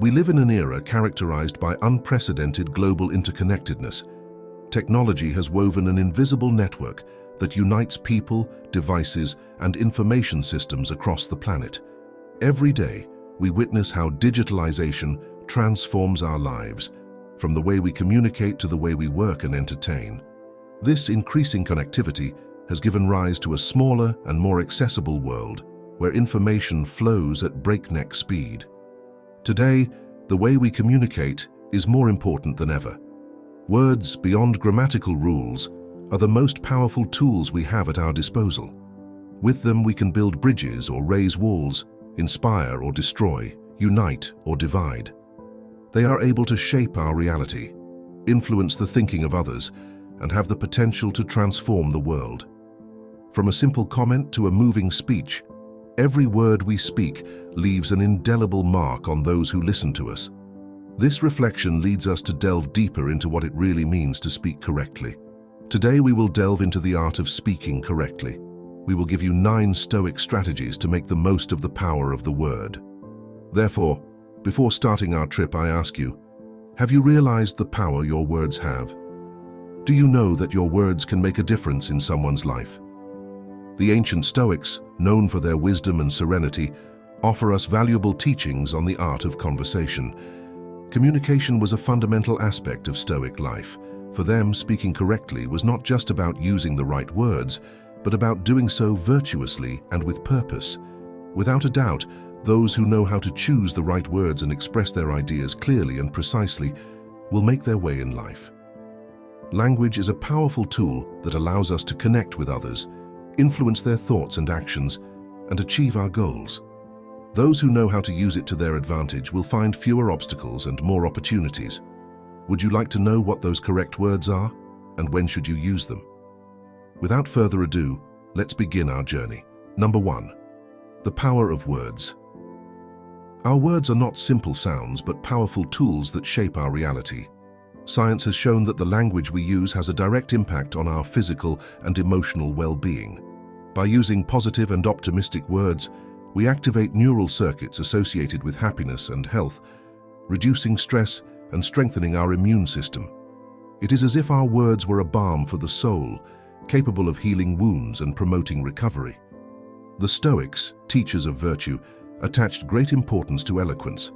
We live in an era characterized by unprecedented global interconnectedness. Technology has woven an invisible network that unites people, devices, and information systems across the planet. Every day, we witness how digitalization transforms our lives, from the way we communicate to the way we work and entertain. This increasing connectivity has given rise to a smaller and more accessible world where information flows at breakneck speed. Today, the way we communicate is more important than ever. Words, beyond grammatical rules, are the most powerful tools we have at our disposal. With them, we can build bridges or raise walls, inspire or destroy, unite or divide. They are able to shape our reality, influence the thinking of others, and have the potential to transform the world. From a simple comment to a moving speech, every word we speak leaves an indelible mark on those who listen to us. This reflection leads us to delve deeper into what it really means to speak correctly. Today we will delve into the art of speaking correctly. We will give you 9 Stoic strategies to make the most of the power of the word. Therefore, before starting our trip, I ask you, have you realized the power your words have? Do you know that your words can make a difference in someone's life? The ancient Stoics, known for their wisdom and serenity, offer us valuable teachings on the art of conversation. Communication was a fundamental aspect of Stoic life. For them, speaking correctly was not just about using the right words, but about doing so virtuously and with purpose. Without a doubt, those who know how to choose the right words and express their ideas clearly and precisely will make their way in life. Language is a powerful tool that allows us to connect with others, influence their thoughts and actions, and achieve our goals. Those who know how to use it to their advantage will find fewer obstacles and more opportunities. Would you like to know what those correct words are, and when should you use them? Without further ado, let's begin our journey. Number 1. The power of words. Our words are not simple sounds, but powerful tools that shape our reality. Science has shown that the language we use has a direct impact on our physical and emotional well-being. By using positive and optimistic words, we activate neural circuits associated with happiness and health, reducing stress and strengthening our immune system. It is as if our words were a balm for the soul, capable of healing wounds and promoting recovery. The Stoics, teachers of virtue, attached great importance to eloquence.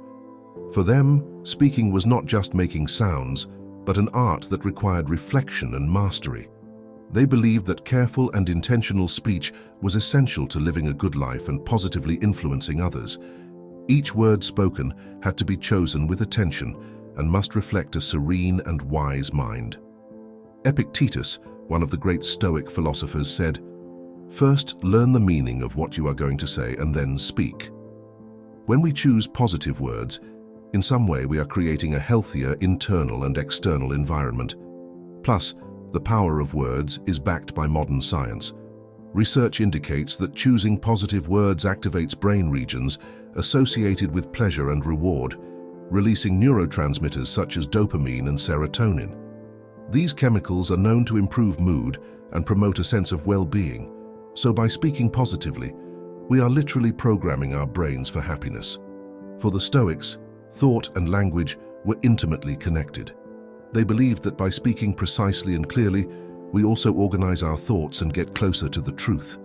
For them, speaking was not just making sounds, but an art that required reflection and mastery. They believed that careful and intentional speech was essential to living a good life and positively influencing others. Each word spoken had to be chosen with attention and must reflect a serene and wise mind. Epictetus, one of the great Stoic philosophers, said, "First, learn the meaning of what you are going to say and then speak." When we choose positive words, in some way we are creating a healthier internal and external environment. Plus, the power of words is backed by modern science. Research indicates that choosing positive words activates brain regions associated with pleasure and reward, releasing neurotransmitters such as dopamine and serotonin. These chemicals are known to improve mood and promote a sense of well-being, so by speaking positively, we are literally programming our brains for happiness. For the Stoics, thought and language were intimately connected. They believed that by speaking precisely and clearly, we also organize our thoughts and get closer to the truth.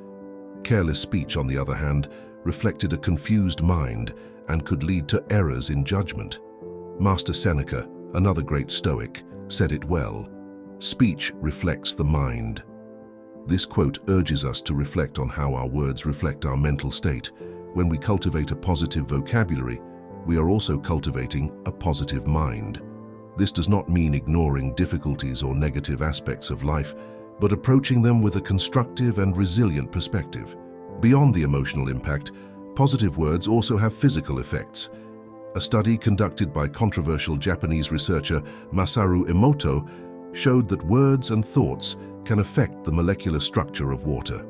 Careless speech, on the other hand, reflected a confused mind and could lead to errors in judgment. Master Seneca, another great Stoic, said it well, "Speech reflects the mind." This quote urges us to reflect on how our words reflect our mental state. When we cultivate a positive vocabulary, we are also cultivating a positive mind. This does not mean ignoring difficulties or negative aspects of life, but approaching them with a constructive and resilient perspective. Beyond the emotional impact, positive words also have physical effects. A study conducted by controversial Japanese researcher Masaru Emoto showed that words and thoughts can affect the molecular structure of water.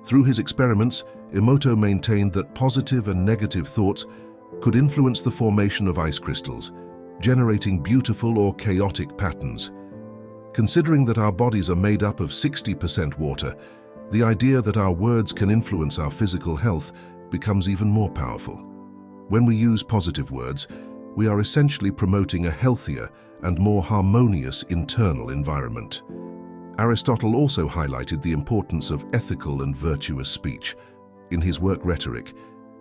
Through his experiments, Emoto maintained that positive and negative thoughts could influence the formation of ice crystals, generating beautiful or chaotic patterns. Considering that our bodies are made up of 60% water, the idea that our words can influence our physical health becomes even more powerful. When we use positive words, we are essentially promoting a healthier and more harmonious internal environment. Aristotle also highlighted the importance of ethical and virtuous speech. In his work Rhetoric,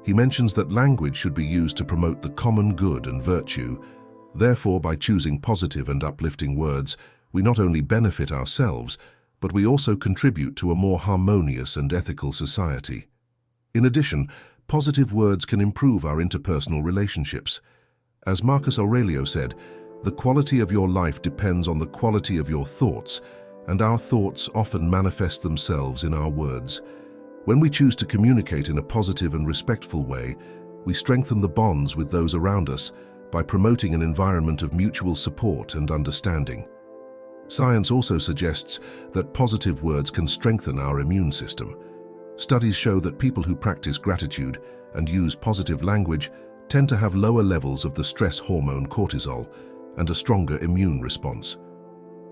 he mentions that language should be used to promote the common good and virtue. Therefore, by choosing positive and uplifting words, we not only benefit ourselves, but we also contribute to a more harmonious and ethical society. In addition, positive words can improve our interpersonal relationships. As Marcus Aurelius said, the quality of your life depends on the quality of your thoughts, and our thoughts often manifest themselves in our words. When we choose to communicate in a positive and respectful way, we strengthen the bonds with those around us by promoting an environment of mutual support and understanding. Science also suggests that positive words can strengthen our immune system. Studies show that people who practice gratitude and use positive language tend to have lower levels of the stress hormone cortisol and a stronger immune response.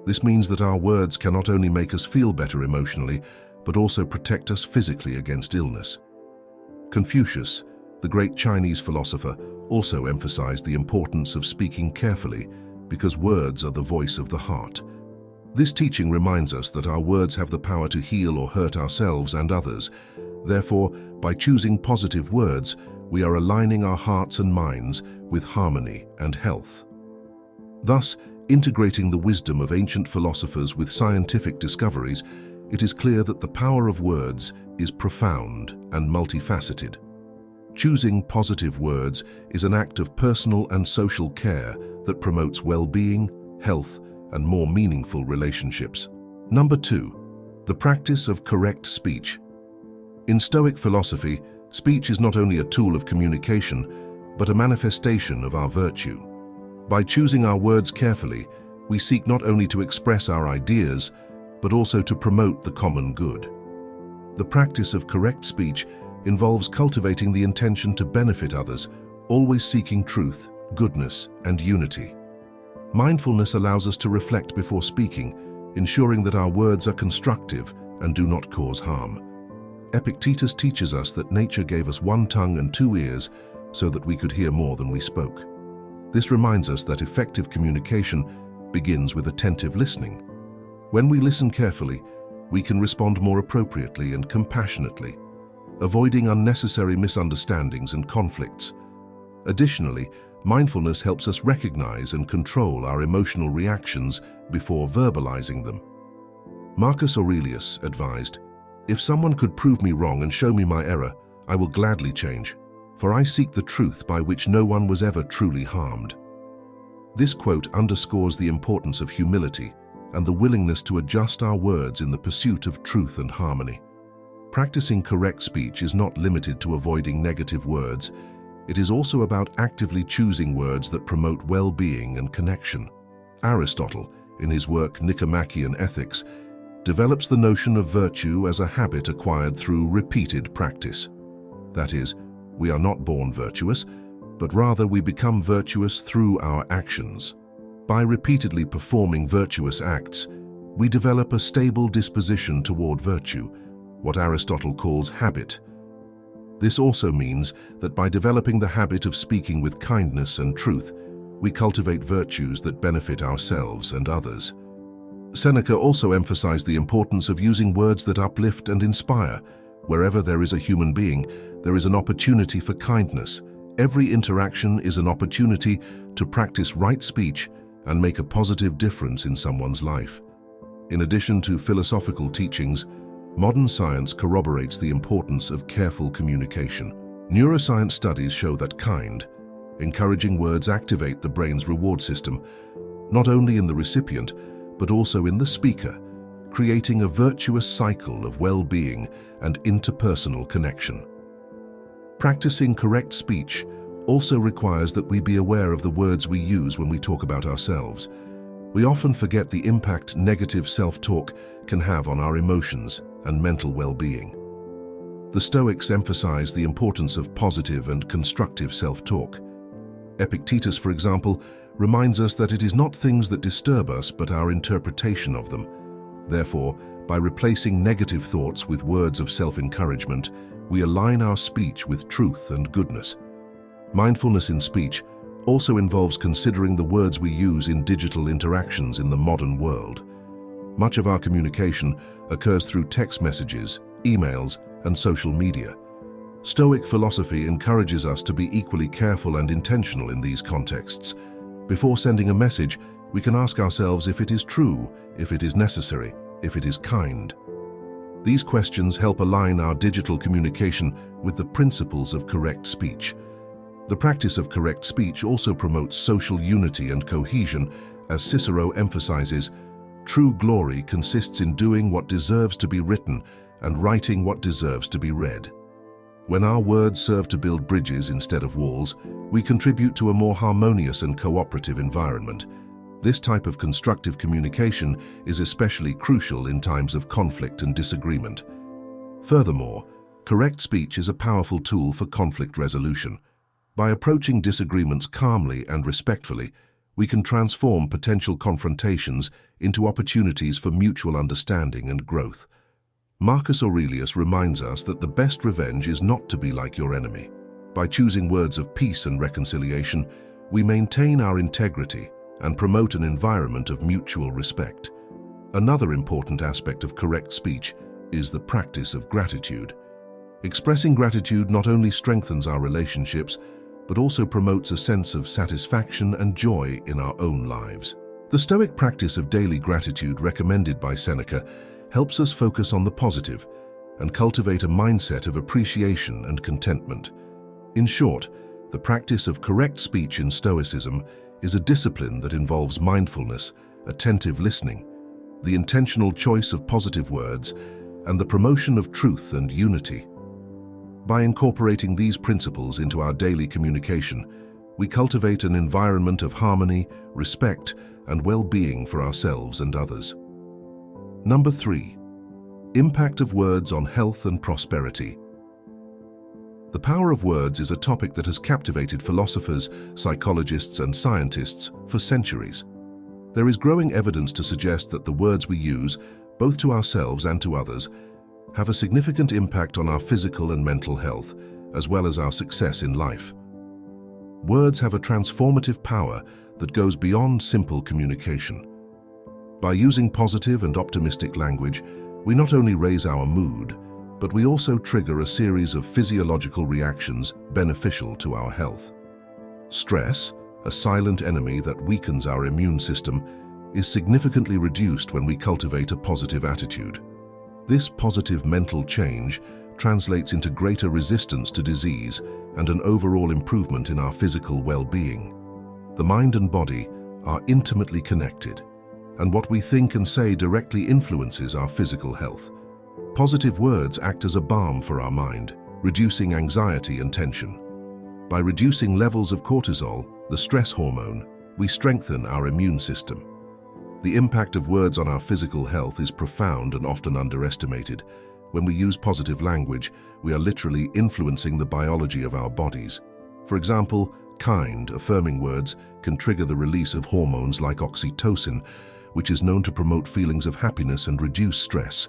This means that our words can not only make us feel better emotionally, but also protect us physically against illness. Confucius, the great Chinese philosopher, also emphasized the importance of speaking carefully because words are the voice of the heart. This teaching reminds us that our words have the power to heal or hurt ourselves and others. Therefore, by choosing positive words, we are aligning our hearts and minds with harmony and health. Thus, integrating the wisdom of ancient philosophers with scientific discoveries, it is clear that the power of words is profound and multifaceted. Choosing positive words is an act of personal and social care that promotes well-being, health, and more meaningful relationships. Number 2, the practice of correct speech. In Stoic philosophy, speech is not only a tool of communication, but a manifestation of our virtue. By choosing our words carefully, we seek not only to express our ideas, but also to promote the common good. The practice of correct speech involves cultivating the intention to benefit others, always seeking truth, goodness, and unity. Mindfulness allows us to reflect before speaking, ensuring that our words are constructive and do not cause harm. Epictetus teaches us that nature gave us one tongue and two ears so that we could hear more than we spoke. This reminds us that effective communication begins with attentive listening. When we listen carefully, we can respond more appropriately and compassionately, avoiding unnecessary misunderstandings and conflicts. Additionally, mindfulness helps us recognize and control our emotional reactions before verbalizing them. Marcus Aurelius advised, "If someone could prove me wrong and show me my error, I will gladly change, for I seek the truth by which no one was ever truly harmed." This quote underscores the importance of humility and the willingness to adjust our words in the pursuit of truth and harmony. Practicing correct speech is not limited to avoiding negative words. It is also about actively choosing words that promote well-being and connection. Aristotle, in his work Nicomachean Ethics, develops the notion of virtue as a habit acquired through repeated practice. That is, we are not born virtuous, but rather we become virtuous through our actions. By repeatedly performing virtuous acts, we develop a stable disposition toward virtue, what Aristotle calls habit. This also means that by developing the habit of speaking with kindness and truth, we cultivate virtues that benefit ourselves and others. Seneca also emphasized the importance of using words that uplift and inspire. Wherever there is a human being, there is an opportunity for kindness. Every interaction is an opportunity to practice right speech and make a positive difference in someone's life. In addition to philosophical teachings, modern science corroborates the importance of careful communication. Neuroscience studies show that kind, encouraging words activate the brain's reward system, not only in the recipient, but also in the speaker, creating a virtuous cycle of well-being and interpersonal connection. Practicing correct speech also requires that we be aware of the words we use when we talk about ourselves. We often forget the impact negative self-talk can have on our emotions and mental well-being. The Stoics emphasize the importance of positive and constructive self-talk. Epictetus, for example, reminds us that it is not things that disturb us, but our interpretation of them. Therefore, by replacing negative thoughts with words of self-encouragement, we align our speech with truth and goodness. Mindfulness in speech also involves considering the words we use in digital interactions in the modern world. Much of our communication occurs through text messages, emails, and social media. Stoic philosophy encourages us to be equally careful and intentional in these contexts. Before sending a message, we can ask ourselves if it is true, if it is necessary, if it is kind. These questions help align our digital communication with the principles of correct speech. The practice of correct speech also promotes social unity and cohesion, as Cicero emphasizes, "True glory consists in doing what deserves to be written and writing what deserves to be read." When our words serve to build bridges instead of walls, we contribute to a more harmonious and cooperative environment. This type of constructive communication is especially crucial in times of conflict and disagreement. Furthermore, correct speech is a powerful tool for conflict resolution. By approaching disagreements calmly and respectfully, we can transform potential confrontations into opportunities for mutual understanding and growth. Marcus Aurelius reminds us that the best revenge is not to be like your enemy. By choosing words of peace and reconciliation, we maintain our integrity and promote an environment of mutual respect. Another important aspect of correct speech is the practice of gratitude. Expressing gratitude not only strengthens our relationships, but also promotes a sense of satisfaction and joy in our own lives. The Stoic practice of daily gratitude recommended by Seneca helps us focus on the positive and cultivate a mindset of appreciation and contentment. In short, the practice of correct speech in Stoicism is a discipline that involves mindfulness, attentive listening, the intentional choice of positive words, and the promotion of truth and unity. By incorporating these principles into our daily communication, we cultivate an environment of harmony, respect, and well-being for ourselves and others. Number 3. Impact of words on health and prosperity. The power of words is a topic that has captivated philosophers, psychologists, and scientists for centuries. There is growing evidence to suggest that the words we use, both to ourselves and to others, have a significant impact on our physical and mental health, as well as our success in life. Words have a transformative power that goes beyond simple communication. By using positive and optimistic language, we not only raise our mood, but we also trigger a series of physiological reactions beneficial to our health. Stress, a silent enemy that weakens our immune system, is significantly reduced when we cultivate a positive attitude. This positive mental change translates into greater resistance to disease and an overall improvement in our physical well-being. The mind and body are intimately connected, and what we think and say directly influences our physical health. Positive words act as a balm for our mind, reducing anxiety and tension. By reducing levels of cortisol, the stress hormone, we strengthen our immune system. The impact of words on our physical health is profound and often underestimated. When we use positive language, we are literally influencing the biology of our bodies. For example, kind, affirming words can trigger the release of hormones like oxytocin, which is known to promote feelings of happiness and reduce stress.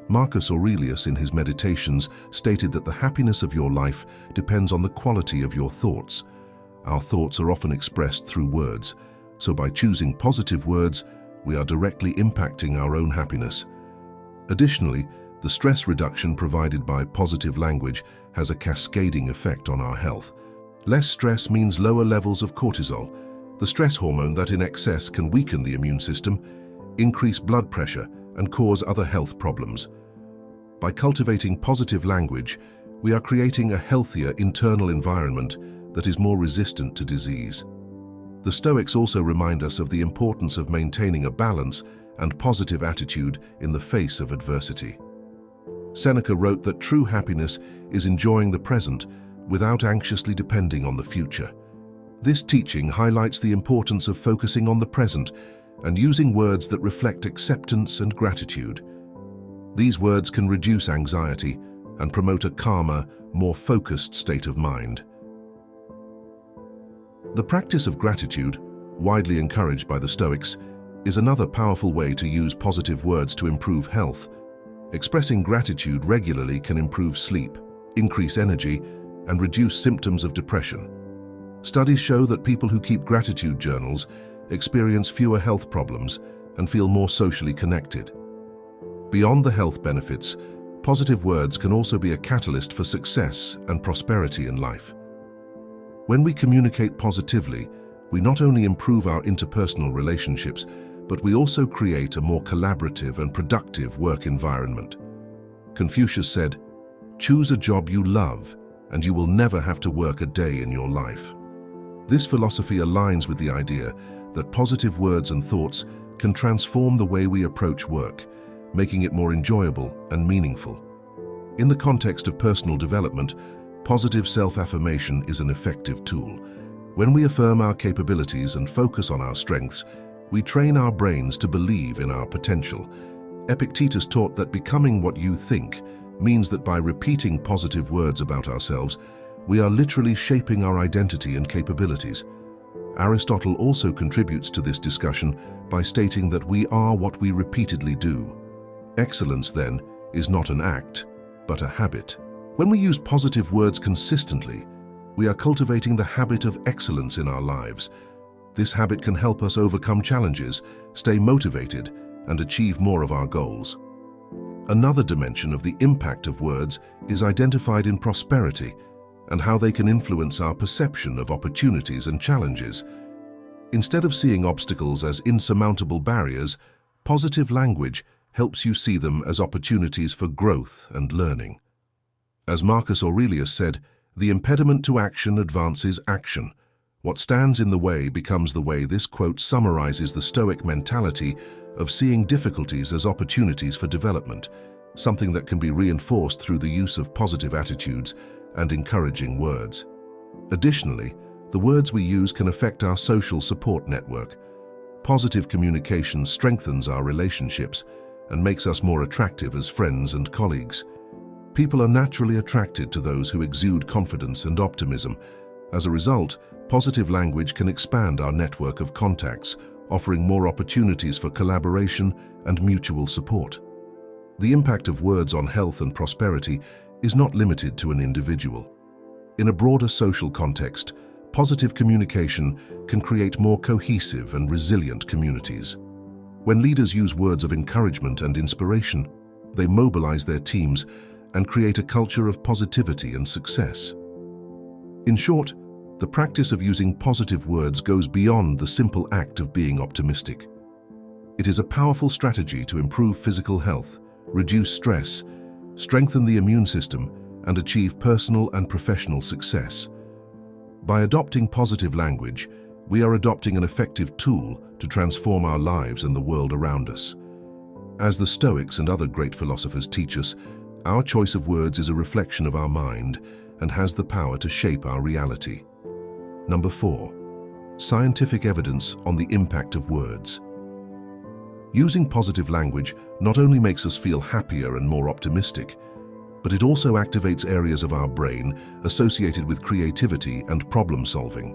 Marcus Aurelius, in his Meditations, stated that the happiness of your life depends on the quality of your thoughts. Our thoughts are often expressed through words, so by choosing positive words, we are directly impacting our own happiness. Additionally, the stress reduction provided by positive language has a cascading effect on our health. Less stress means lower levels of cortisol, the stress hormone that in excess can weaken the immune system, increase blood pressure, and cause other health problems. By cultivating positive language, we are creating a healthier internal environment that is more resistant to disease. The Stoics also remind us of the importance of maintaining a balance and positive attitude in the face of adversity. Seneca wrote that true happiness is enjoying the present without anxiously depending on the future. This teaching highlights the importance of focusing on the present and using words that reflect acceptance and gratitude. These words can reduce anxiety and promote a calmer, more focused state of mind. The practice of gratitude, widely encouraged by the Stoics, is another powerful way to use positive words to improve health. Expressing gratitude regularly can improve sleep, increase energy, and reduce symptoms of depression. Studies show that people who keep gratitude journals experience fewer health problems and feel more socially connected. Beyond the health benefits, positive words can also be a catalyst for success and prosperity in life. When we communicate positively, we not only improve our interpersonal relationships, but we also create a more collaborative and productive work environment. Confucius said, "Choose a job you love, and you will never have to work a day in your life." This philosophy aligns with the idea that positive words and thoughts can transform the way we approach work, making it more enjoyable and meaningful. In the context of personal development, positive self-affirmation is an effective tool. When we affirm our capabilities and focus on our strengths, we train our brains to believe in our potential. Epictetus taught that becoming what you think means that by repeating positive words about ourselves, we are literally shaping our identity and capabilities. Aristotle also contributes to this discussion by stating that we are what we repeatedly do. Excellence, then, is not an act, but a habit. When we use positive words consistently, we are cultivating the habit of excellence in our lives. This habit can help us overcome challenges, stay motivated, and achieve more of our goals. Another dimension of the impact of words is identified in prosperity and how they can influence our perception of opportunities and challenges. Instead of seeing obstacles as insurmountable barriers, positive language helps you see them as opportunities for growth and learning. As Marcus Aurelius said, "The impediment to action advances action. What stands in the way becomes the way." This quote summarizes the Stoic mentality of seeing difficulties as opportunities for development, something that can be reinforced through the use of positive attitudes and encouraging words. Additionally, the words we use can affect our social support network. Positive communication strengthens our relationships and makes us more attractive as friends and colleagues. People are naturally attracted to those who exude confidence and optimism. As a result, positive language can expand our network of contacts, offering more opportunities for collaboration and mutual support. The impact of words on health and prosperity is not limited to an individual. In a broader social context, positive communication can create more cohesive and resilient communities. When leaders use words of encouragement and inspiration, they mobilize their teams and create a culture of positivity and success. In short, the practice of using positive words goes beyond the simple act of being optimistic. It is a powerful strategy to improve physical health, reduce stress, strengthen the immune system, and achieve personal and professional success. By adopting positive language, we are adopting an effective tool to transform our lives and the world around us. As the Stoics and other great philosophers teach us, our choice of words is a reflection of our mind and has the power to shape our reality. Number 4. Scientific evidence on the impact of words. Using positive language not only makes us feel happier and more optimistic, but it also activates areas of our brain associated with creativity and problem-solving.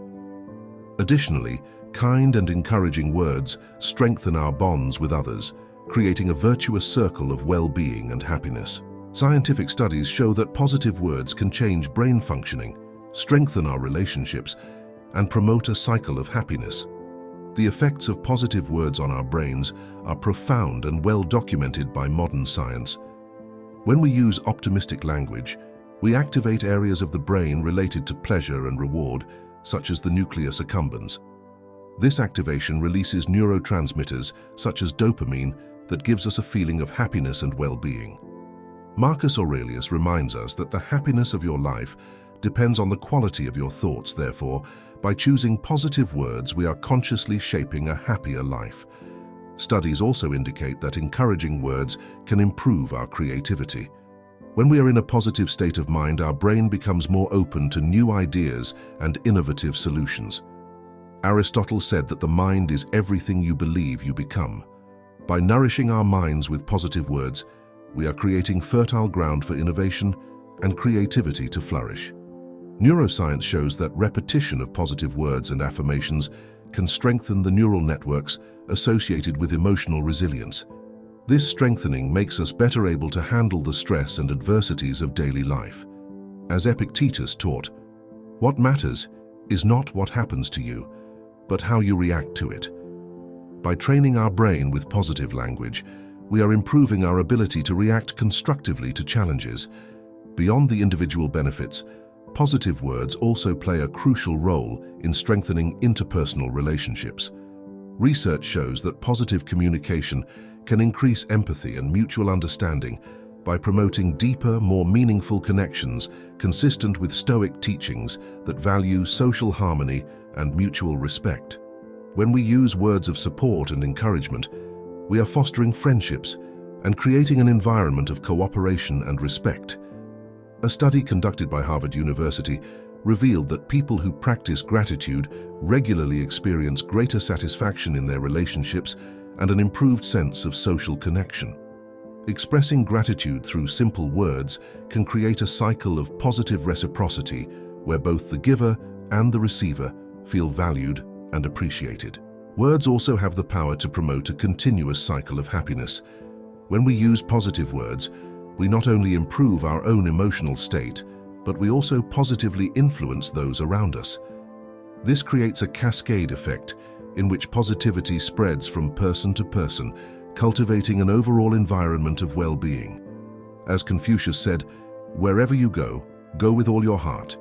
Additionally, kind and encouraging words strengthen our bonds with others, creating a virtuous circle of well-being and happiness. Scientific studies show that positive words can change brain functioning, strengthen our relationships, and promote a cycle of happiness. The effects of positive words on our brains are profound and well documented by modern science. When we use optimistic language, we activate areas of the brain related to pleasure and reward, such as the nucleus accumbens. This activation releases neurotransmitters, such as dopamine, that gives us a feeling of happiness and well-being. Marcus Aurelius reminds us that the happiness of your life depends on the quality of your thoughts. Therefore, by choosing positive words, we are consciously shaping a happier life. Studies also indicate that encouraging words can improve our creativity. When we are in a positive state of mind, our brain becomes more open to new ideas and innovative solutions. Aristotle said that the mind is everything you believe you become. By nourishing our minds with positive words, we are creating fertile ground for innovation and creativity to flourish. Neuroscience shows that repetition of positive words and affirmations can strengthen the neural networks associated with emotional resilience. This strengthening makes us better able to handle the stress and adversities of daily life. As Epictetus taught, what matters is not what happens to you, but how you react to it. By training our brain with positive language, we are improving our ability to react constructively to challenges. Beyond the individual benefits, positive words also play a crucial role in strengthening interpersonal relationships. Research shows that positive communication can increase empathy and mutual understanding by promoting deeper, more meaningful connections consistent with Stoic teachings that value social harmony and mutual respect. When we use words of support and encouragement, we are fostering friendships and creating an environment of cooperation and respect. A study conducted by Harvard University revealed that people who practice gratitude regularly experience greater satisfaction in their relationships and an improved sense of social connection. Expressing gratitude through simple words can create a cycle of positive reciprocity where both the giver and the receiver feel valued and appreciated. Words also have the power to promote a continuous cycle of happiness. When we use positive words, we not only improve our own emotional state, but we also positively influence those around us. This creates a cascade effect in which positivity spreads from person to person, cultivating an overall environment of well-being. As Confucius said, "Wherever you go, go with all your heart,"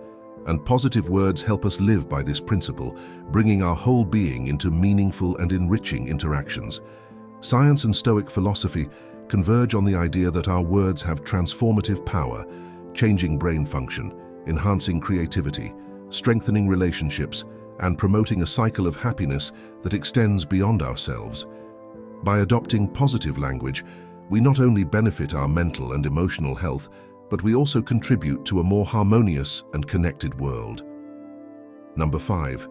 and positive words help us live by this principle, bringing our whole being into meaningful and enriching interactions. Science and Stoic philosophy converge on the idea that our words have transformative power, changing brain function, enhancing creativity, strengthening relationships, and promoting a cycle of happiness that extends beyond ourselves. By adopting positive language, we not only benefit our mental and emotional health, but we also contribute to a more harmonious and connected world. Number 5.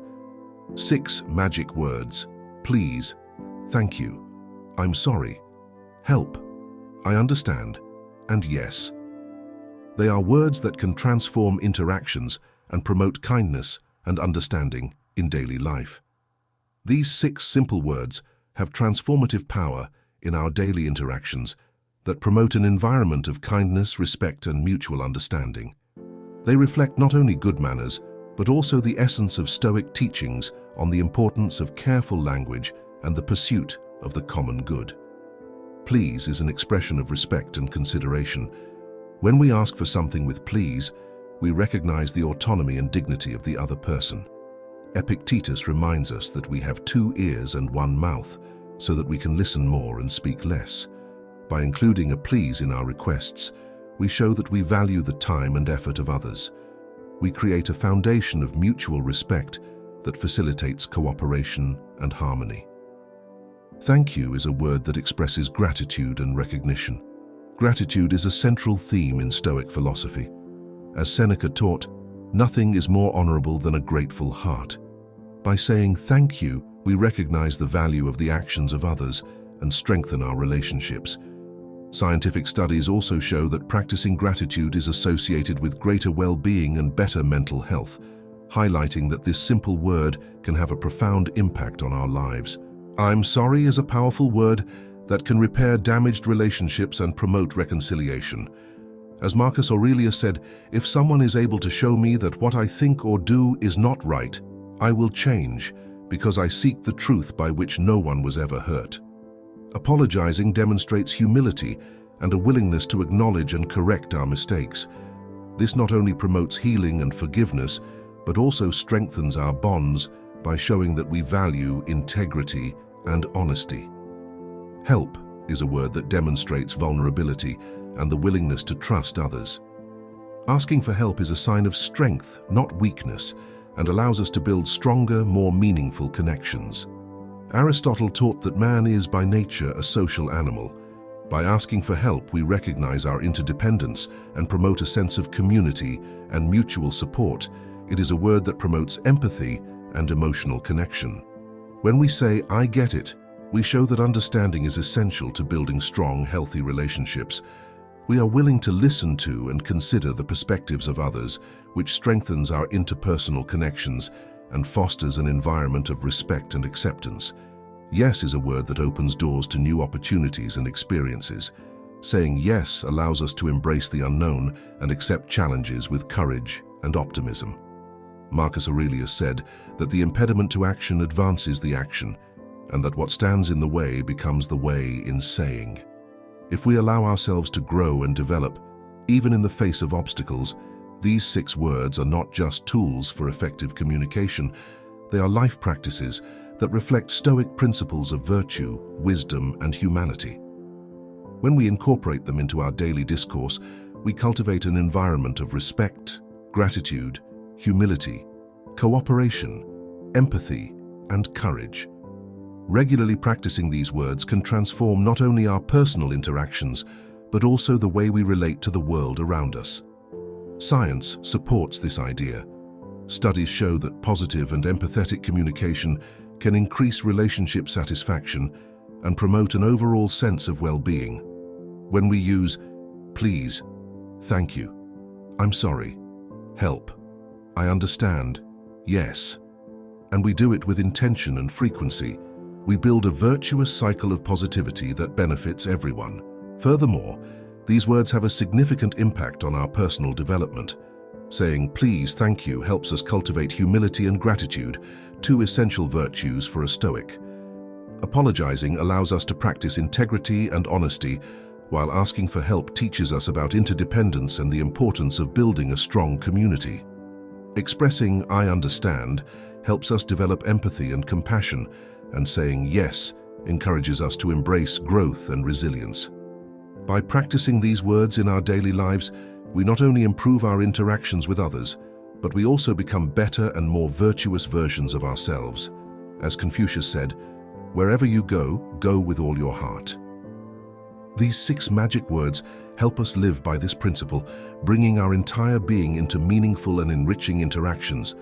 6 magic words. Please, thank you, I'm sorry, help, I understand, and yes. They are words that can transform interactions and promote kindness and understanding in daily life. These 6 simple words have transformative power in our daily interactions that promote an environment of kindness, respect, and mutual understanding. They reflect not only good manners, but also the essence of Stoic teachings on the importance of careful language and the pursuit of the common good. Please is an expression of respect and consideration. When we ask for something with please, we recognize the autonomy and dignity of the other person. Epictetus reminds us that we have 2 ears and 1 mouth, so that we can listen more and speak less. By including a please in our requests, we show that we value the time and effort of others. We create a foundation of mutual respect that facilitates cooperation and harmony. Thank you is a word that expresses gratitude and recognition. Gratitude is a central theme in Stoic philosophy. As Seneca taught, nothing is more honorable than a grateful heart. By saying thank you, we recognize the value of the actions of others and strengthen our relationships. Scientific studies also show that practicing gratitude is associated with greater well-being and better mental health, highlighting that this simple word can have a profound impact on our lives. I'm sorry is a powerful word that can repair damaged relationships and promote reconciliation. As Marcus Aurelius said, if someone is able to show me that what I think or do is not right, I will change, because I seek the truth by which no one was ever hurt. Apologizing demonstrates humility and a willingness to acknowledge and correct our mistakes. This not only promotes healing and forgiveness, but also strengthens our bonds by showing that we value integrity and honesty. Help is a word that demonstrates vulnerability and the willingness to trust others. Asking for help is a sign of strength, not weakness, and allows us to build stronger, more meaningful connections. Aristotle taught that man is by nature a social animal. By asking for help, we recognize our interdependence and promote a sense of community and mutual support. It is a word that promotes empathy and emotional connection. When we say, "I get it," we show that understanding is essential to building strong, healthy relationships. We are willing to listen to and consider the perspectives of others, which strengthens our interpersonal connections and fosters an environment of respect and acceptance. Yes is a word that opens doors to new opportunities and experiences. Saying yes allows us to embrace the unknown and accept challenges with courage and optimism. Marcus Aurelius said that the impediment to action advances the action, and that what stands in the way becomes the way in saying. If we allow ourselves to grow and develop, even in the face of obstacles, these 6 words are not just tools for effective communication, they are life practices that reflect Stoic principles of virtue, wisdom, and humanity. When we incorporate them into our daily discourse, we cultivate an environment of respect, gratitude, humility, cooperation, empathy, and courage. Regularly practicing these words can transform not only our personal interactions, but also the way we relate to the world around us. Science supports this idea. Studies show that positive and empathetic communication can increase relationship satisfaction and promote an overall sense of well-being. When we use please, thank you, I'm sorry, help, I understand, yes, and we do it with intention and frequency, we build a virtuous cycle of positivity that benefits everyone. Furthermore, these words have a significant impact on our personal development. Saying please, thank you helps us cultivate humility and gratitude, 2 essential virtues for a Stoic. Apologizing allows us to practice integrity and honesty, while asking for help teaches us about interdependence and the importance of building a strong community. Expressing I understand helps us develop empathy and compassion, and saying yes encourages us to embrace growth and resilience. By practicing these words in our daily lives, we not only improve our interactions with others, but we also become better and more virtuous versions of ourselves. As Confucius said, wherever you go, go with all your heart. These 6 magic words help us live by this principle, bringing our entire being into meaningful and enriching interactions.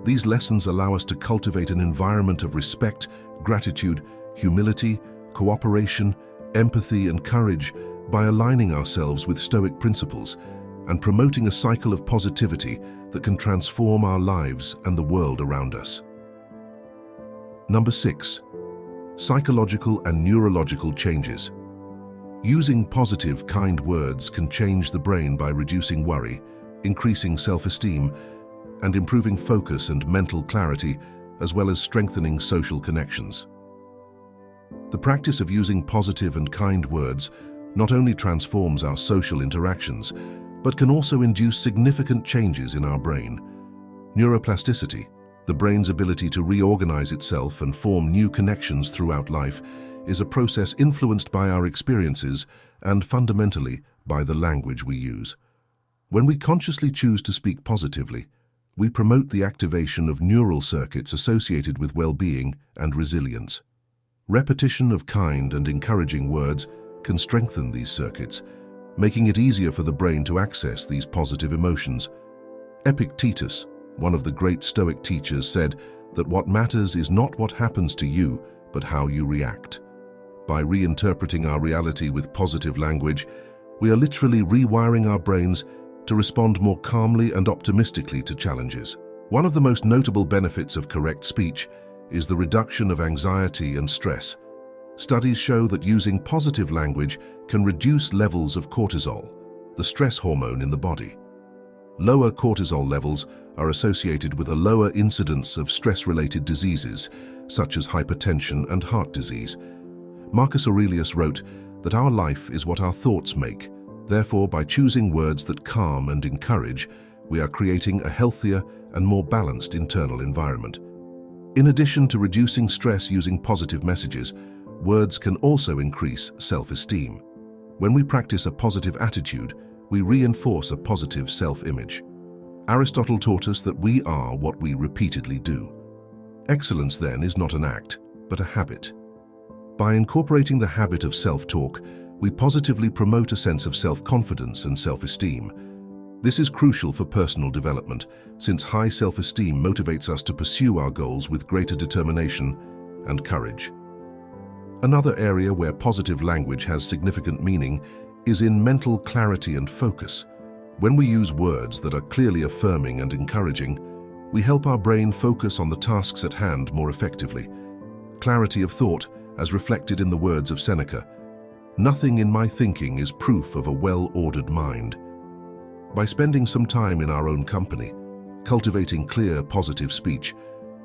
These lessons allow us to cultivate an environment of respect, gratitude, humility, cooperation, empathy, and courage by aligning ourselves with Stoic principles and promoting a cycle of positivity that can transform our lives and the world around us. Number 6. Psychological and neurological changes. Using positive, kind words can change the brain by reducing worry, increasing self-esteem, and improving focus and mental clarity, as well as strengthening social connections. The practice of using positive and kind words not only transforms our social interactions, but can also induce significant changes in our brain. Neuroplasticity, the brain's ability to reorganize itself and form new connections throughout life, is a process influenced by our experiences and fundamentally by the language we use. When we consciously choose to speak positively, we promote the activation of neural circuits associated with well-being and resilience. Repetition of kind and encouraging words can strengthen these circuits, making it easier for the brain to access these positive emotions. Epictetus, one of the great Stoic teachers, said that what matters is not what happens to you, but how you react. By reinterpreting our reality with positive language, we are literally rewiring our brains to respond more calmly and optimistically to challenges. One of the most notable benefits of correct speech is the reduction of anxiety and stress. Studies show that using positive language can reduce levels of cortisol, the stress hormone in the body. Lower cortisol levels are associated with a lower incidence of stress-related diseases, such as hypertension and heart disease. Marcus Aurelius wrote that our life is what our thoughts make. Therefore, by choosing words that calm and encourage, we are creating a healthier and more balanced internal environment. In addition to reducing stress using positive messages, words can also increase self-esteem. When we practice a positive attitude, we reinforce a positive self-image. Aristotle taught us that we are what we repeatedly do. Excellence, then, is not an act, but a habit. By incorporating the habit of self-talk, we positively promote a sense of self-confidence and self-esteem. This is crucial for personal development, since high self-esteem motivates us to pursue our goals with greater determination and courage. Another area where positive language has significant meaning is in mental clarity and focus. When we use words that are clearly affirming and encouraging, we help our brain focus on the tasks at hand more effectively. Clarity of thought, as reflected in the words of Seneca, "Nothing in my thinking is proof of a well-ordered mind." By spending some time in our own company, cultivating clear, positive speech,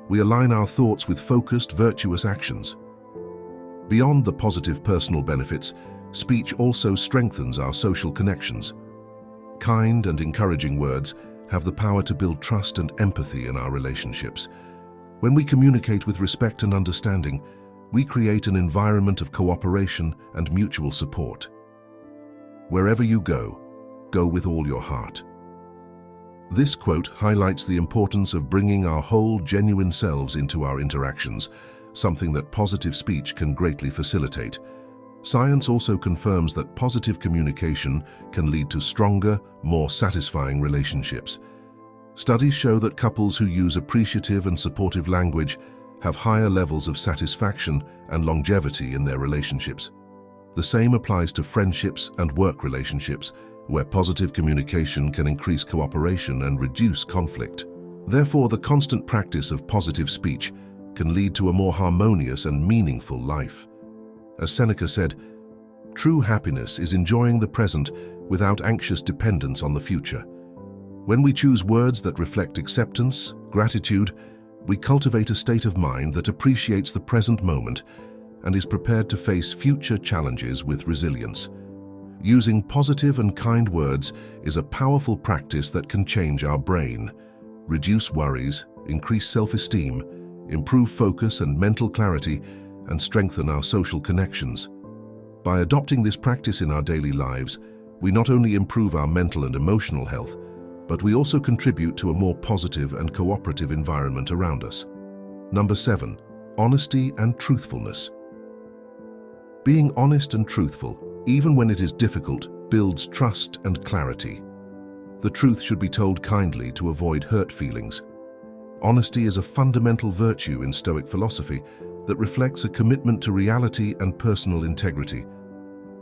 we align our thoughts with focused, virtuous actions. Beyond the positive personal benefits, speech also strengthens our social connections. Kind and encouraging words have the power to build trust and empathy in our relationships. When we communicate with respect and understanding, we create an environment of cooperation and mutual support. Wherever you go, go with all your heart. This quote highlights the importance of bringing our whole, genuine selves into our interactions, something that positive speech can greatly facilitate. Science also confirms that positive communication can lead to stronger, more satisfying relationships. Studies show that couples who use appreciative and supportive language have higher levels of satisfaction and longevity in their relationships. The same applies to friendships and work relationships, where positive communication can increase cooperation and reduce conflict. Therefore, the constant practice of positive speech can lead to a more harmonious and meaningful life. As Seneca said, "True happiness is enjoying the present without anxious dependence on the future." When we choose words that reflect acceptance, gratitude, we cultivate a state of mind that appreciates the present moment and is prepared to face future challenges with resilience. Using positive and kind words is a powerful practice that can change our brain, reduce worries, increase self-esteem, improve focus and mental clarity, and strengthen our social connections. By adopting this practice in our daily lives, we not only improve our mental and emotional health, but we also contribute to a more positive and cooperative environment around us. Number 7, honesty and truthfulness. Being honest and truthful, even when it is difficult, builds trust and clarity. The truth should be told kindly to avoid hurt feelings. Honesty is a fundamental virtue in Stoic philosophy that reflects a commitment to reality and personal integrity.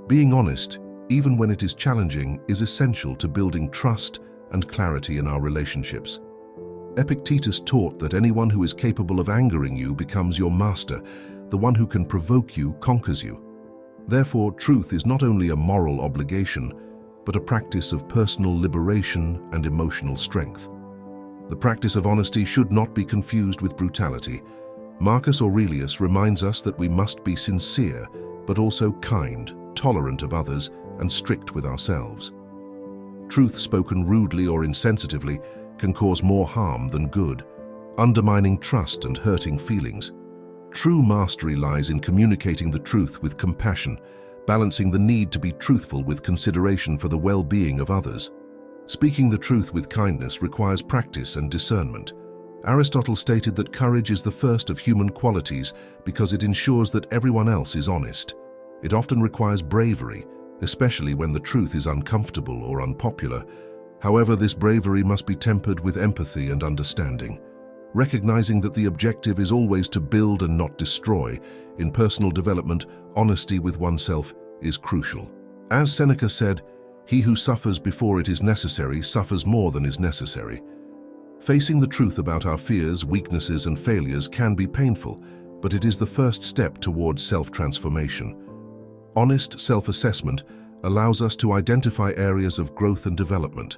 Being honest, even when it is challenging, is essential to building trust and clarity in our relationships. Epictetus taught that anyone who is capable of angering you becomes your master. The one who can provoke you conquers you. Therefore, truth is not only a moral obligation, but a practice of personal liberation and emotional strength. The practice of honesty should not be confused with brutality. Marcus Aurelius reminds us that we must be sincere, but also kind, tolerant of others, and strict with ourselves. Truth spoken rudely or insensitively can cause more harm than good, undermining trust and hurting feelings. True mastery lies in communicating the truth with compassion, balancing the need to be truthful with consideration for the well-being of others. Speaking the truth with kindness requires practice and discernment. Aristotle stated that courage is the first of human qualities because it ensures that everyone else is honest. It often requires bravery, especially when the truth is uncomfortable or unpopular. However, this bravery must be tempered with empathy and understanding. Recognizing that the objective is always to build and not destroy, in personal development, honesty with oneself is crucial. As Seneca said, "He who suffers before it is necessary suffers more than is necessary." Facing the truth about our fears, weaknesses, and failures can be painful, but it is the first step towards self-transformation. Honest self-assessment allows us to identify areas of growth and development,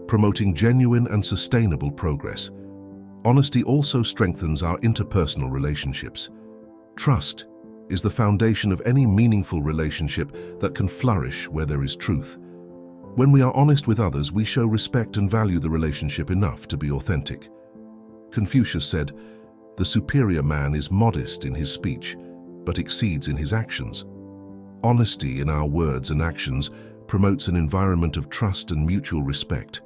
promoting genuine and sustainable progress. Honesty also strengthens our interpersonal relationships. Trust is the foundation of any meaningful relationship that can flourish where there is truth. When we are honest with others, we show respect and value the relationship enough to be authentic. Confucius said, "The superior man is modest in his speech, but exceeds in his actions." Honesty in our words and actions promotes an environment of trust and mutual respect.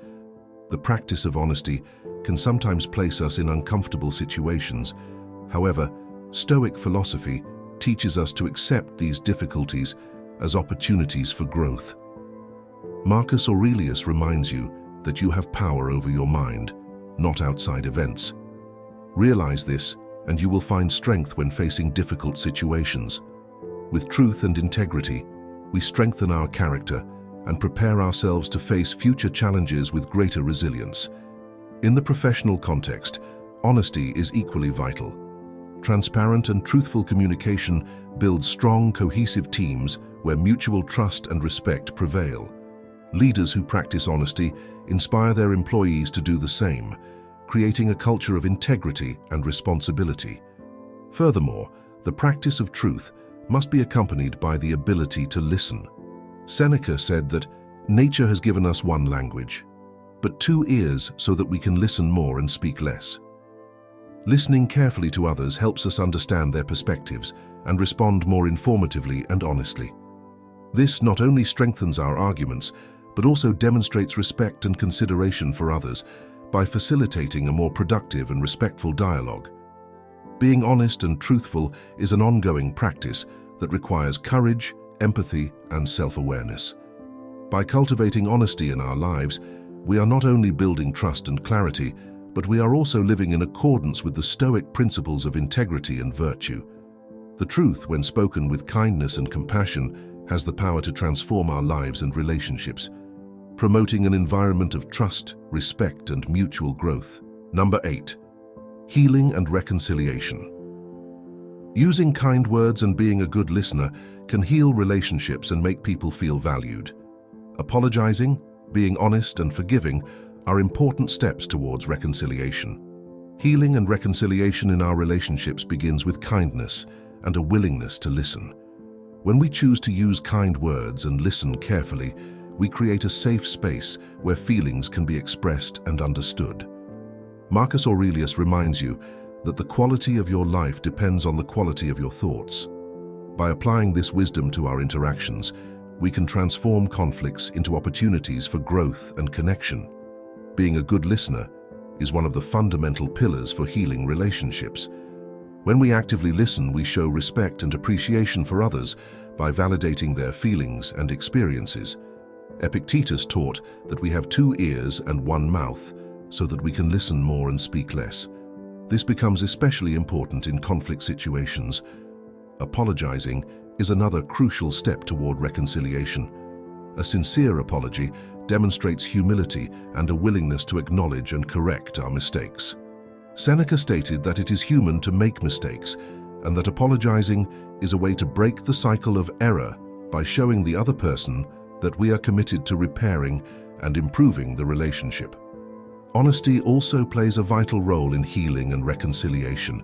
The practice of honesty can sometimes place us in uncomfortable situations. However, Stoic philosophy teaches us to accept these difficulties as opportunities for growth. Marcus Aurelius reminds you that you have power over your mind, not outside events. Realize this, and you will find strength when facing difficult situations. With truth and integrity, we strengthen our character and prepare ourselves to face future challenges with greater resilience. In the professional context, honesty is equally vital. Transparent and truthful communication builds strong, cohesive teams where mutual trust and respect prevail. Leaders who practice honesty inspire their employees to do the same, creating a culture of integrity and responsibility. Furthermore, the practice of truth must be accompanied by the ability to listen. Seneca said that nature has given us one language, but two ears so that we can listen more and speak less. Listening carefully to others helps us understand their perspectives and respond more informatively and honestly. This not only strengthens our arguments, but also demonstrates respect and consideration for others by facilitating a more productive and respectful dialogue. Being honest and truthful is an ongoing practice that requires courage, empathy, and self-awareness. By cultivating honesty in our lives, we are not only building trust and clarity, but we are also living in accordance with the Stoic principles of integrity and virtue. The truth, when spoken with kindness and compassion, has the power to transform our lives and relationships, promoting an environment of trust, respect, and mutual growth. Number 8. Healing and reconciliation. Using kind words and being a good listener can heal relationships and make people feel valued. Apologizing, being honest, and forgiving are important steps towards reconciliation. Healing and reconciliation in our relationships begins with kindness and a willingness to listen. When we choose to use kind words and listen carefully, we create a safe space where feelings can be expressed and understood. Marcus Aurelius reminds you that the quality of your life depends on the quality of your thoughts. By applying this wisdom to our interactions, we can transform conflicts into opportunities for growth and connection. Being a good listener is one of the fundamental pillars for healing relationships. When we actively listen, we show respect and appreciation for others by validating their feelings and experiences. Epictetus taught that we have two ears and one mouth so that we can listen more and speak less. This becomes especially important in conflict situations. Apologizing is another crucial step toward reconciliation. A sincere apology demonstrates humility and a willingness to acknowledge and correct our mistakes. Seneca stated that it is human to make mistakes, and that apologizing is a way to break the cycle of error by showing the other person that we are committed to repairing and improving the relationship. Honesty also plays a vital role in healing and reconciliation.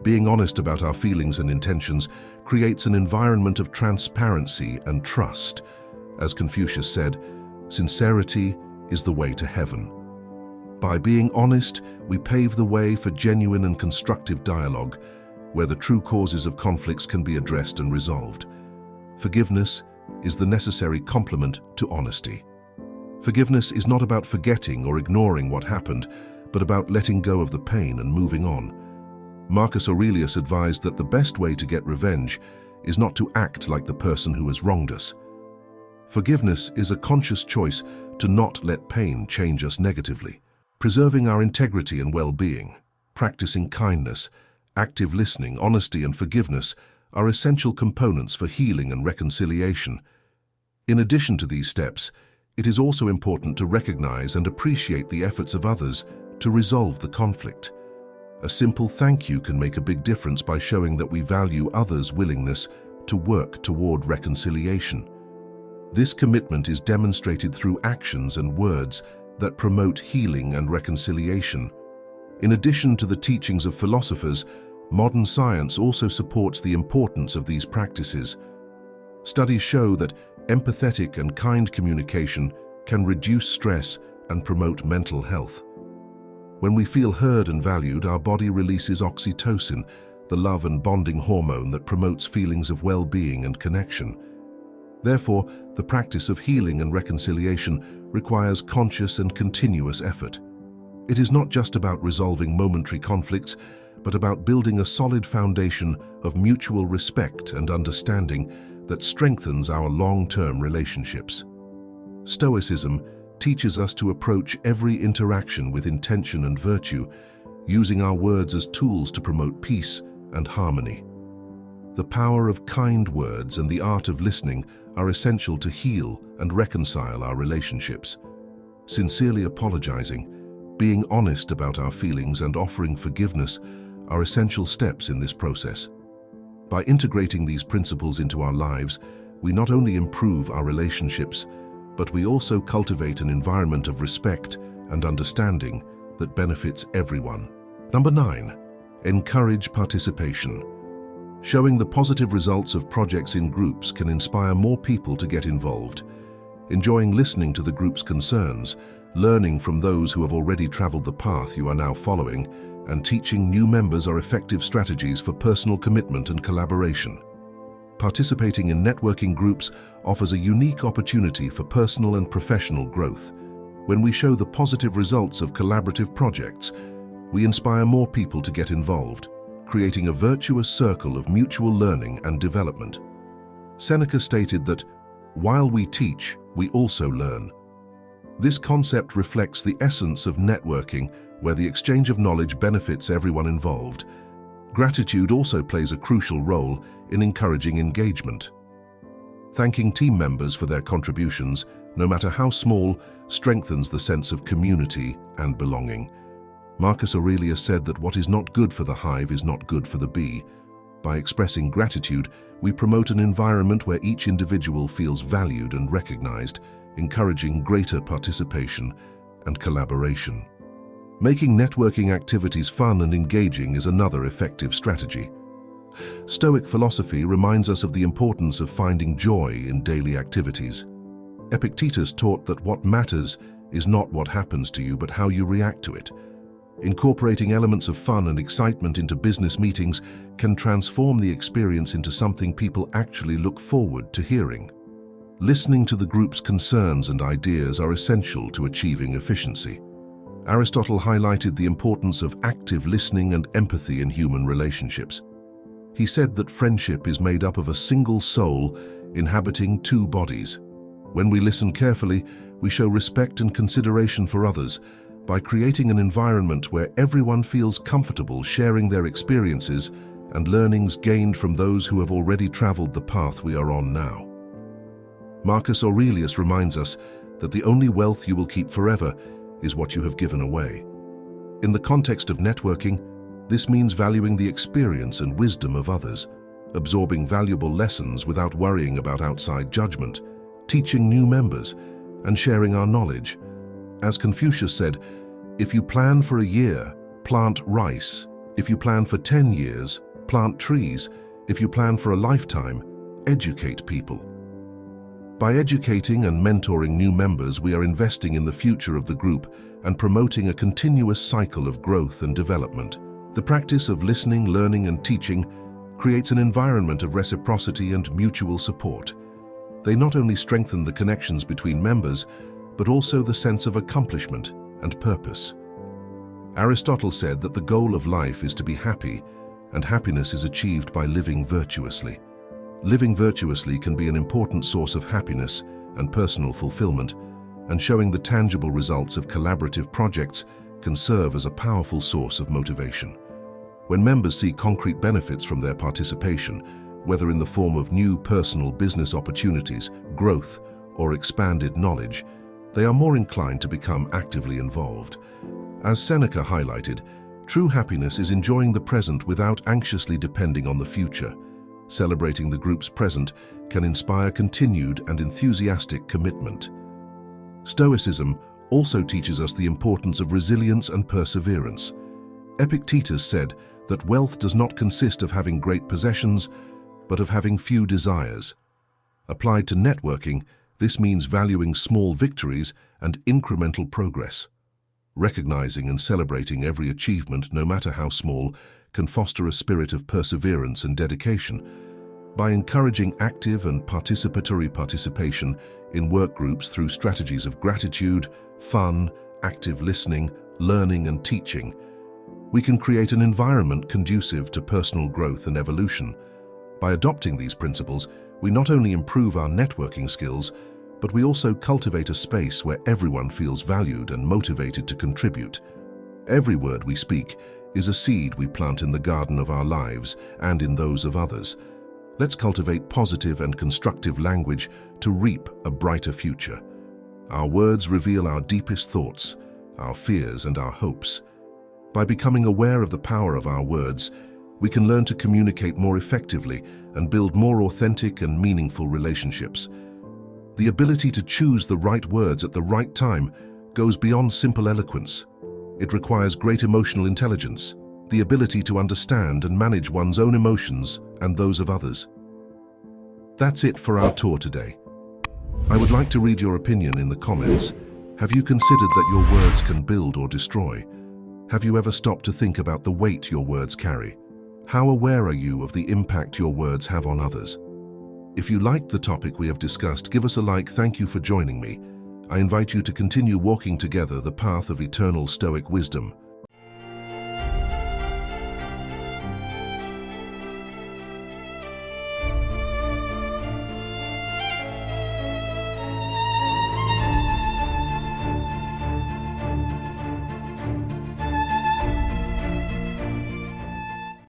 Being honest about our feelings and intentions creates an environment of transparency and trust. As Confucius said, "Sincerity is the way to heaven." By being honest, we pave the way for genuine and constructive dialogue, where the true causes of conflicts can be addressed and resolved. Forgiveness is the necessary complement to honesty. Forgiveness is not about forgetting or ignoring what happened, but about letting go of the pain and moving on. Marcus Aurelius advised that the best way to get revenge is not to act like the person who has wronged us. Forgiveness is a conscious choice to not let pain change us negatively. Preserving our integrity and well-being, practicing kindness, active listening, honesty, and forgiveness are essential components for healing and reconciliation. In addition to these steps, it is also important to recognize and appreciate the efforts of others to resolve the conflict. A simple thank you can make a big difference by showing that we value others' willingness to work toward reconciliation. This commitment is demonstrated through actions and words that promote healing and reconciliation. In addition to the teachings of philosophers, modern science also supports the importance of these practices. Studies show that empathetic and kind communication can reduce stress and promote mental health. When we feel heard and valued, our body releases oxytocin, the love and bonding hormone that promotes feelings of well-being and connection. Therefore, the practice of healing and reconciliation requires conscious and continuous effort. It is not just about resolving momentary conflicts, but about building a solid foundation of mutual respect and understanding that strengthens our long-term relationships. Stoicism teaches us to approach every interaction with intention and virtue, using our words as tools to promote peace and harmony. The power of kind words and the art of listening are essential to heal and reconcile our relationships. Sincerely apologizing, being honest about our feelings, and offering forgiveness are essential steps in this process. By integrating these principles into our lives, we not only improve our relationships, but we also cultivate an environment of respect and understanding that benefits everyone. Number 9. Encourage participation. Showing the positive results of projects in groups can inspire more people to get involved. Enjoying listening to the group's concerns, learning from those who have already traveled the path you are now following, and teaching new members are effective strategies for personal commitment and collaboration. Participating in networking groups offers a unique opportunity for personal and professional growth. When we show the positive results of collaborative projects, we inspire more people to get involved, creating a virtuous circle of mutual learning and development. Seneca stated that, "While we teach, we also learn." This concept reflects the essence of networking, where the exchange of knowledge benefits everyone involved. Gratitude also plays a crucial role in encouraging engagement. Thanking team members for their contributions, no matter how small, strengthens the sense of community and belonging. Marcus Aurelius said that what is not good for the hive is not good for the bee. By expressing gratitude, we promote an environment where each individual feels valued and recognized, encouraging greater participation and collaboration. Making networking activities fun and engaging is another effective strategy. Stoic philosophy reminds us of the importance of finding joy in daily activities. Epictetus taught that what matters is not what happens to you, but how you react to it. Incorporating elements of fun and excitement into business meetings can transform the experience into something people actually look forward to hearing. Listening to the group's concerns and ideas are essential to achieving efficiency. Aristotle highlighted the importance of active listening and empathy in human relationships. He said that friendship is made up of a single soul inhabiting two bodies. When we listen carefully, we show respect and consideration for others by creating an environment where everyone feels comfortable sharing their experiences and learnings gained from those who have already traveled the path we are on now. Marcus Aurelius reminds us that the only wealth you will keep forever is what you have given away. In the context of networking, this means valuing the experience and wisdom of others, absorbing valuable lessons without worrying about outside judgment, teaching new members, and sharing our knowledge. As Confucius said, "If you plan for a year, plant rice. If you plan for 10 years, plant trees. If you plan for a lifetime, educate people." By educating and mentoring new members, we are investing in the future of the group and promoting a continuous cycle of growth and development. The practice of listening, learning, and teaching creates an environment of reciprocity and mutual support. They not only strengthen the connections between members, but also the sense of accomplishment and purpose. Aristotle said that the goal of life is to be happy, and happiness is achieved by living virtuously. Living virtuously can be an important source of happiness and personal fulfillment, and showing the tangible results of collaborative projects can serve as a powerful source of motivation. When members see concrete benefits from their participation, whether in the form of new personal business opportunities, growth, or expanded knowledge, they are more inclined to become actively involved. As Seneca highlighted, true happiness is enjoying the present without anxiously depending on the future. Celebrating the group's present can inspire continued and enthusiastic commitment. Stoicism also teaches us the importance of resilience and perseverance. Epictetus said that wealth does not consist of having great possessions, but of having few desires. Applied to networking, this means valuing small victories and incremental progress. Recognizing and celebrating every achievement, no matter how small, can foster a spirit of perseverance and dedication. By encouraging active and participatory participation in work groups through strategies of gratitude, fun, active listening, learning, and teaching, we can create an environment conducive to personal growth and evolution. By adopting these principles, we not only improve our networking skills, but we also cultivate a space where everyone feels valued and motivated to contribute. Every word we speak is a seed we plant in the garden of our lives and in those of others. Let's cultivate positive and constructive language to reap a brighter future. Our words reveal our deepest thoughts, our fears, and our hopes. By becoming aware of the power of our words, we can learn to communicate more effectively and build more authentic and meaningful relationships. The ability to choose the right words at the right time goes beyond simple eloquence. It requires great emotional intelligence, the ability to understand and manage one's own emotions and those of others. That's it for our tour today. I would like to read your opinion in the comments. Have you considered that your words can build or destroy? Have you ever stopped to think about the weight your words carry? How aware are you of the impact your words have on others? If you liked the topic we have discussed, give us a like. Thank you for joining me. I invite you to continue walking together the path of eternal Stoic wisdom.